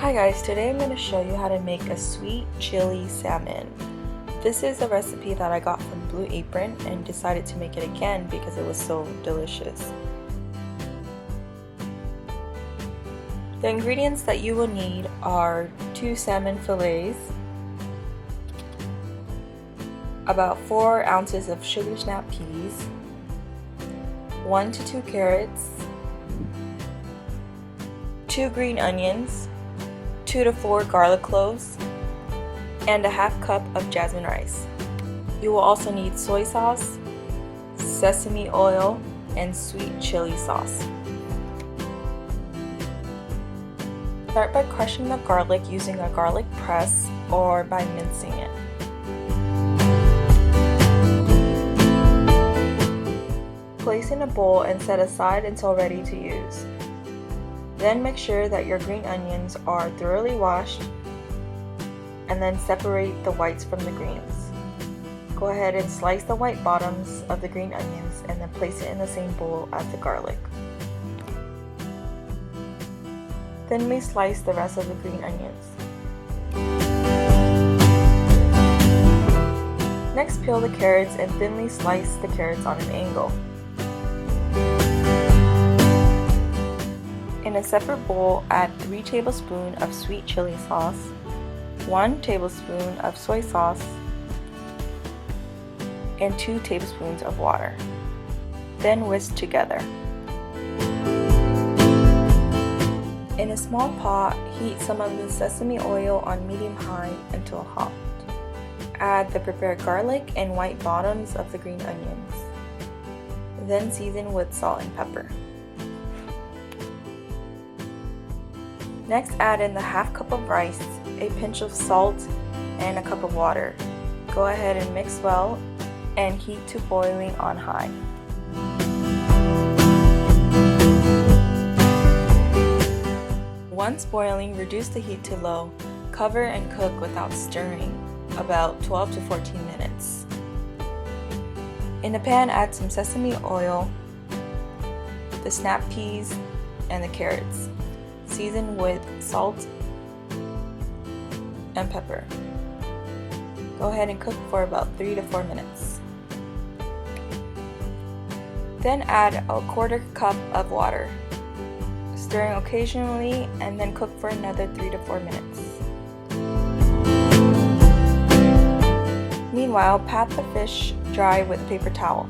Hi guys, today I'm going to show you how to make a sweet chili salmon. This is a recipe that I got from Blue Apron and decided to make it again because it was so delicious. The ingredients that you will need are 2 salmon fillets, about 4 ounces of sugar snap peas, 1 to 2 carrots, 2 green onions, 2 to 4 garlic cloves, and a half cup of jasmine rice. You will also need soy sauce, sesame oil, and sweet chili sauce. Start by crushing the garlic using a garlic press or by mincing it. Place in a bowl and set aside until ready to use. Then make sure that your green onions are thoroughly washed and then separate the whites from the greens. Go ahead and slice the white bottoms of the green onions and then place it in the same bowl as the garlic. Thinly slice the rest of the green onions. Next, peel the carrots and thinly slice the carrots on an angle. In a separate bowl, add 3 tablespoons of sweet chili sauce, 1 tablespoon of soy sauce, and 2 tablespoons of water. Then whisk together. In a small pot, heat some of the sesame oil on medium-high until hot. Add the prepared garlic and white bottoms of the green onions. Then season with salt and pepper. Next, add in the half cup of rice, a pinch of salt, and a cup of water. Go ahead and mix well and heat to boiling on high. Once boiling, reduce the heat to low. Cover and cook without stirring, about 12 to 14 minutes. In a pan, add some sesame oil, the snap peas, and the carrots. Season with salt and pepper. Go ahead and cook for about 3 to 4 minutes. Then add a 1/4 cup of water, stirring occasionally, and then cook for another 3 to 4 minutes. Meanwhile, pat the fish dry with a paper towel,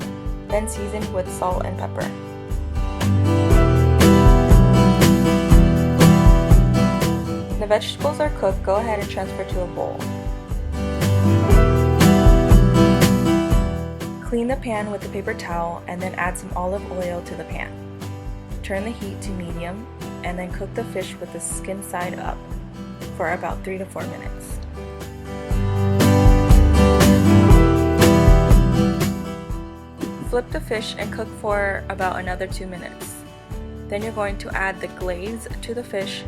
then season with salt and pepper. The vegetables are cooked, go ahead and transfer to a bowl. Clean the pan with a paper towel and then add some olive oil to the pan. Turn the heat to medium and then cook the fish with the skin side up for about 3 to 4 minutes. Flip the fish and cook for about another 2 minutes. Then you're going to add the glaze to the fish,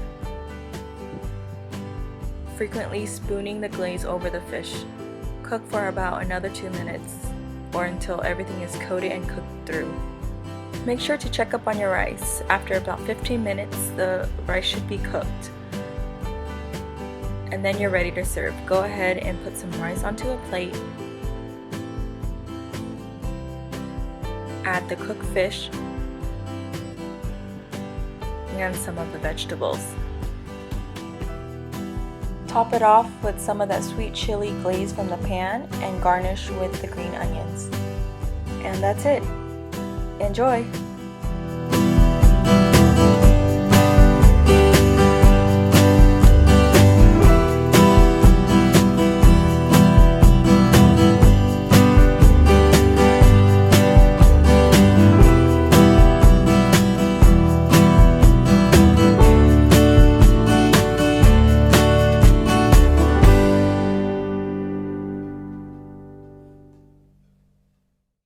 frequently spooning the glaze over the fish. Cook for about another 2 minutes or until everything is coated and cooked through. Make sure to check up on your rice. After about 15 minutes, the rice should be cooked. And then you're ready to serve. Go ahead and put some rice onto a plate. Add the cooked fish and some of the vegetables. Top it off with some of that sweet chili glaze from the pan and garnish with the green onions. And that's it. Enjoy!